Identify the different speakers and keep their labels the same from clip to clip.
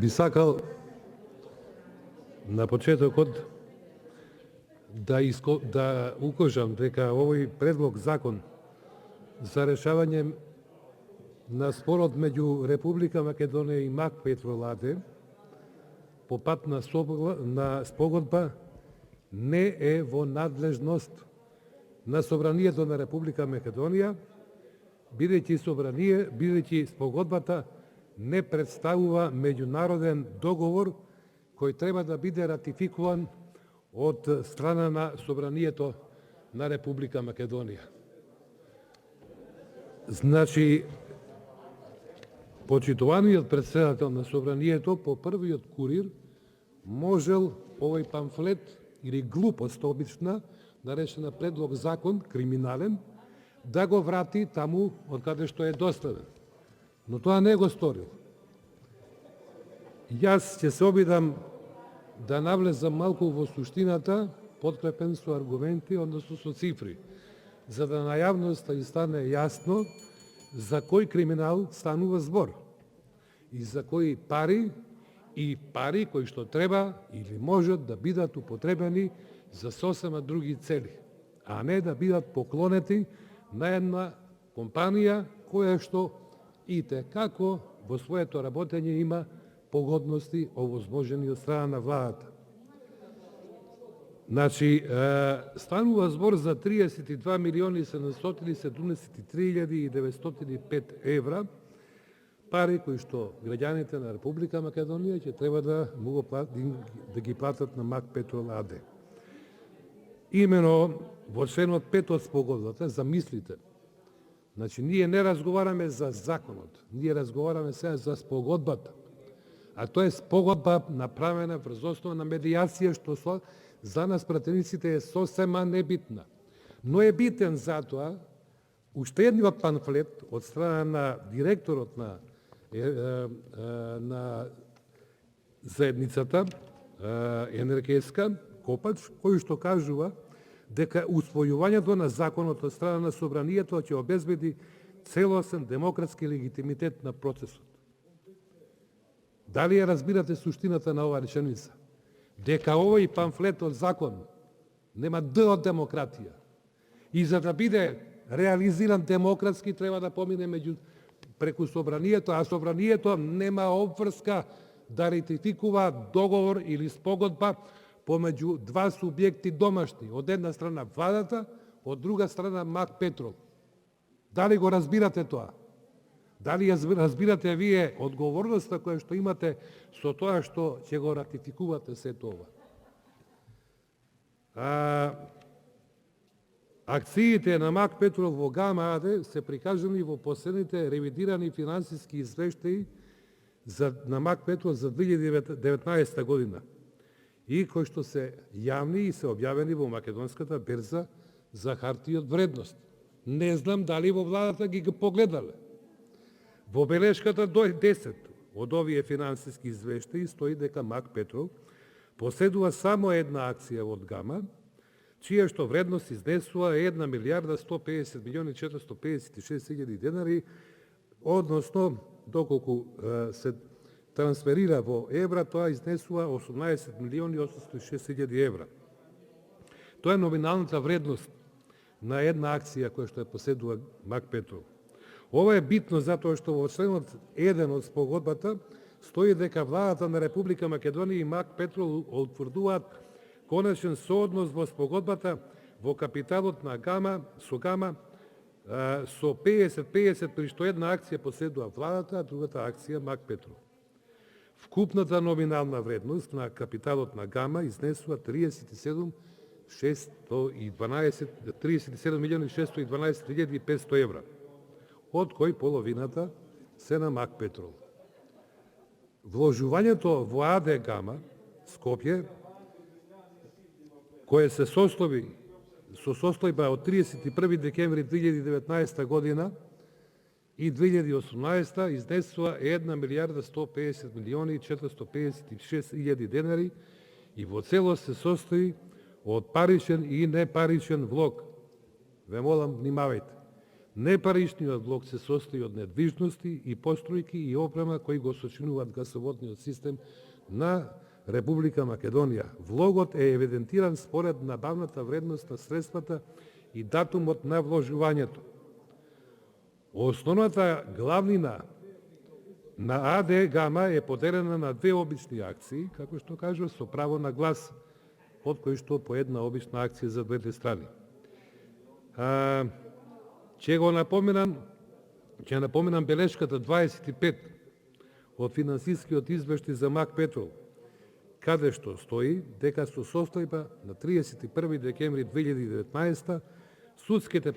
Speaker 1: Би сакал на почетокот да укажам дека овој предлог закон за решавање на спорот меѓу Република Македонија и МАК Петрол АД по пат на спогодба не е во надлежност на Собранието на Република Македонија, бидејќи спогодбата не представува меѓународен договор кој треба да биде ратификуван од страна на Собранието на Република Македонија. Значи, почитуваниот претседател на Собранието по првиот курир можел овој памфлет или глупост обична, наречена предлог закон, криминален, да го врати таму од каде што е доставен. Но тоа не го сторил. Јас ќе се обидам да навлезам малку во суштината, подкрепен со аргументи, односно со цифри, за да на јавноста и стане јасно за кој криминал станува збор и за кои пари кои што треба или можат да бидат употребени за сосема други цели, а не да бидат поклонети на една компанија која што итекако во своето работење има погодности овозможени од страна на владата. Значи, станува збор за 32.773.905 евра, пари кои што граѓаните на Република Македонија ќе треба да ги платат на МАК Петрол АД. Имено во членот 5 од спогодбата, замислите, значи ние не разговараме за законот, ние разговараме сега за спогодбата. А тоа е спогодба направена врз основа на медијација, што за нас пратениците е сосема небитна. Но е битен затоа уште едниот памфлет од страна на директорот на заедницата енергетска Копач, кој што кажува дека усвојувањето на законот од страна на Собранието ќе обезбеди целосен демократски легитимитет на процесот. Дали ја разбирате суштината на оваа реченица? Дека овој памфлет од закон нема д од демократија. И за да биде реализиран демократски треба да помине преку Собранието, а Собранието нема обврска да ратификува договор или спогодба помеѓу два субјекти домашни. Од една страна владата, од друга страна МАК Петрол. Дали го разбирате тоа? Дали разбирате вие одговорноста која што имате со тоа што ќе го ратификувате се тоа? Акциите на МАК Петрол во Гама АД се прикажани во последните ревидирани финансиски извештаи на МАК Петрол за 2019 година и кои што се јавни и се објавени во Македонската берза за хартии од вредност. Не знам дали во владата ги погледале. Во белешката до 10 од овие финансиски извештаи стои дека МАК Петрол поседува само една акција од Гама, чија што вредност изнесува 1.150.456.000 денари, односно, доколку се трансферира во евра, тоа изнесува 18.806.000 евра. Тоа е номиналната вредност на една акција која што ја поседува МАК Петрол. Ова е битно затоа што во членот 1 од спогодбата стои дека владата на Република Македонија и МАК Петрол утврдуваат конечен сооднос во спогодбата во капиталот на Гама со 50-50 при што една акција поседува владата, а другата акција МАК Петрол. Вкупната номинална вредност на капиталот на Гама изнесува 37.612.500 евра, од кој половината се на МАК Петрол. Вложувањето во АД Гама Скопје, кое се состојба од 31. декември 2019 година и 2018 изнесува 1.150.456.000 денари и во целост се состои од паричен и непаричен влог. Ве молам, внимавајте. Непаричниот влог се состои од недвижности и постројки и опрема кои го сочинуваат гасоводниот систем на Република Македонија. Влогот е евидентиран според набавната вредност на средствата и датумот на вложувањето. Основната главнина на АД Гама е поделена на две обични акции, како што кажа, со право на глас, од кои што по една обична акција за двете страни. Ќе напоменам белешката 25 од финансискиот извештај за МАК Петрол, каде што стои дека со состојба на 31 декември 2019 судските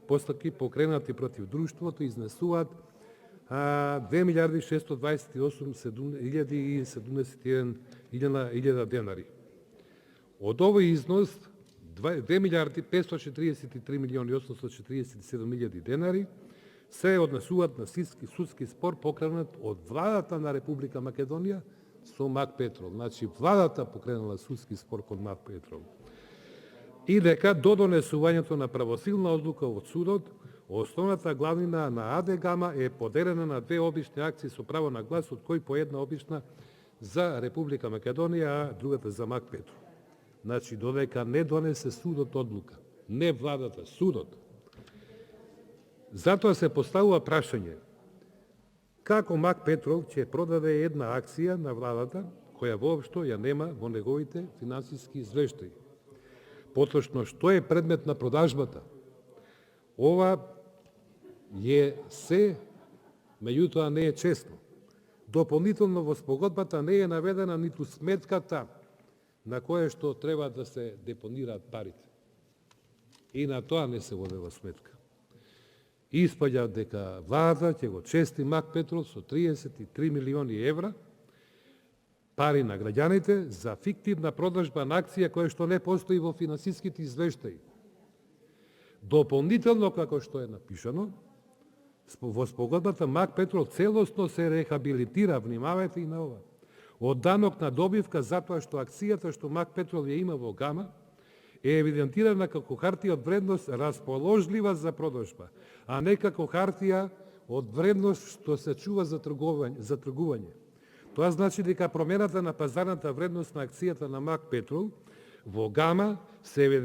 Speaker 1: постапки покренати против друштвото изнесуваат 2.628.071 денари. Од овој износ 2.543.847.000 денари се однесуваат на судски спор покренат од владата на Република Македонија со МАК Петрол. Значи, владата покренала судски спор кон МАК Петрол. И дека до донесувањето на правосилна одлука од судот, основната главнина на АД Гама е поделена на две обични акции со право на глас, од кои по една обична за Република Македонија, а другата за МАК Петрол. Значи, додека не донесе судот одлука, не владата, судот. Затоа се поставува прашање, како МАК Петрол ќе продаде една акција на владата, која воопшто ја нема во неговите финансиски извештаи. Поточно, што е предмет на продажбата? Ова е се, меѓутоа не е честно. Дополнително во спогодбата не е наведена ниту сметката на која што треба да се депонираат парите. И на тоа не се водела сметка. Испаѓа дека владата ќе го чести МАК Петрол со 33 милиони евра пари на граѓаните за фиктивна продажба на акција која што не постои во финансиските извештаи. Дополнително, како што е напишано, во спогодбата МАК Петрол целосно се рехабилитира, внимавајте и на ова, од данок на добивка затоа што акцијата што МАК Петрол ја има во Гама е евидентирана како хартија од вредност расположлива за продажба, а не како хартија од вредност што се чува за тргување. Тоа значи дека промената на пазарната вредност на акцијата на МАК Петрол во Гама се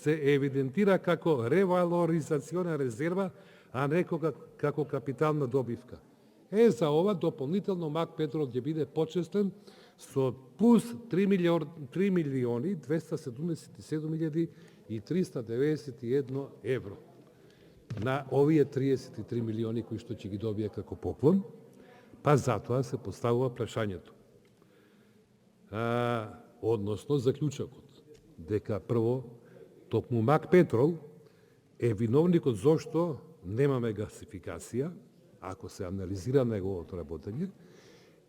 Speaker 1: евидентира како ревалоризациона резерва, а не како капитална добивка. За ова дополнително МАК Петрол ќе биде почестен со плюс 3.277.391 евро на овие 33 милиони кои што ќе ги добие како поклон, па затоа се поставува прашањето. Односно заклучокот, дека прво, токму МАК Петрол е виновникот зошто немаме гасификација, ако се анализира неговото работење,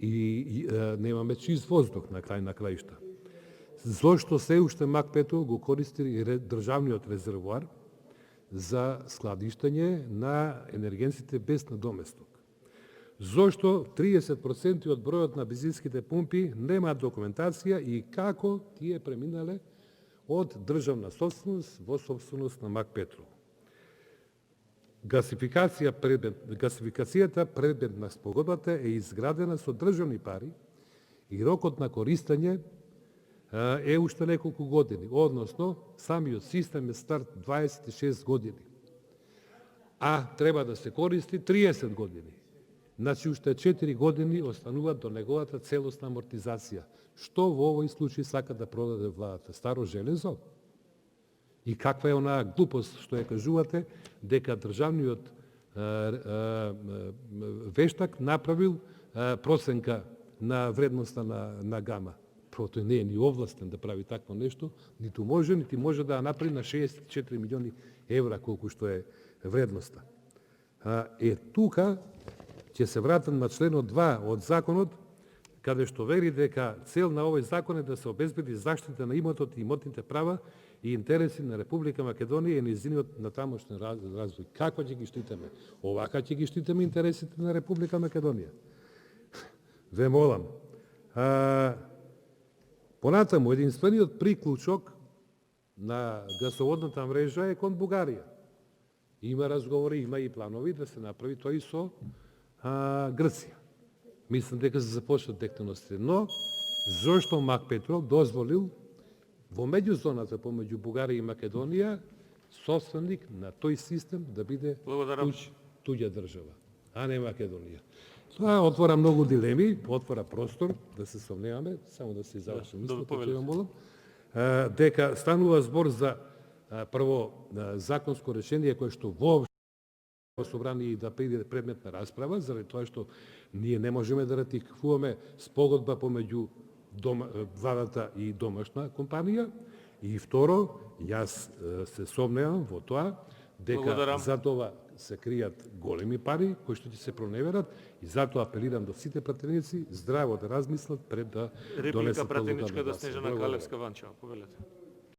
Speaker 1: и немаме чист воздух на крај на краишта. Зошто се уште МАК Петрол го користи државниот резервоар за складиштење на енергенците без надоместок? Зошто 30% од бројот на бензинските пумпи немаат документација и како тие преминале од државна собственост во собственост на МАК Петрол? Гасификацијата предмет на спогодбата е изградена со државни пари и рокот на користење е уште неколку години, односно самиот систем е стар 26 години, а треба да се користи 30 години. Значи уште 4 години остануваат до неговата целосна амортизација. Што во овој случај сака да продаде владата? Старо железо? И каква е онаа глупост што ја кажувате дека државниот вештак направил проценка на вредноста на Гама? Тој не е ни овластен да прави такво нешто, ниту може да направи на 64 милиони евра колку што е вредноста. Тука ќе се вратам на членот 2 од законот, каде што вели дека цел на овој закон е да се обезбеди заштита на имотот и имотните права и интереси на Република Македонија и нејзиниот натамошен развој. Како ќе ги штитиме? Овака ќе ги штитиме интересите на Република Македонија. Ве молам. Понатаму, единствениот приклучок на гасоводната мрежа е кон Бугарија. Има разговори, има и планови да се направи тој и со Грција. Мислам дека се започнат активности. Но, зошто Мак Петров дозволил во меѓузоната помеѓу Бугарија и Македонија собственик на тој систем да биде туѓа држава, а не Македонија. Тоа отвора многу дилеми, отвора простор да се сомневаме, само да се заврши мислата, ќе вам молам, дека станува збор за прво законско решение кое што воопшто во собрание и да биде предмет на расправа, заради тоа што ние не можеме да ратификуваме спогодба помеѓу владата и домашна компанија. И второ, јас се сомневам во тоа дека за тоа се кријат големи пари кои што ќе се проневерат и затоа апелирам до сите пратеници здраво да размислат пред да донесат одлука на гласување.
Speaker 2: Реплика пратеничка до Снежана Калевска Ванчева, повелете.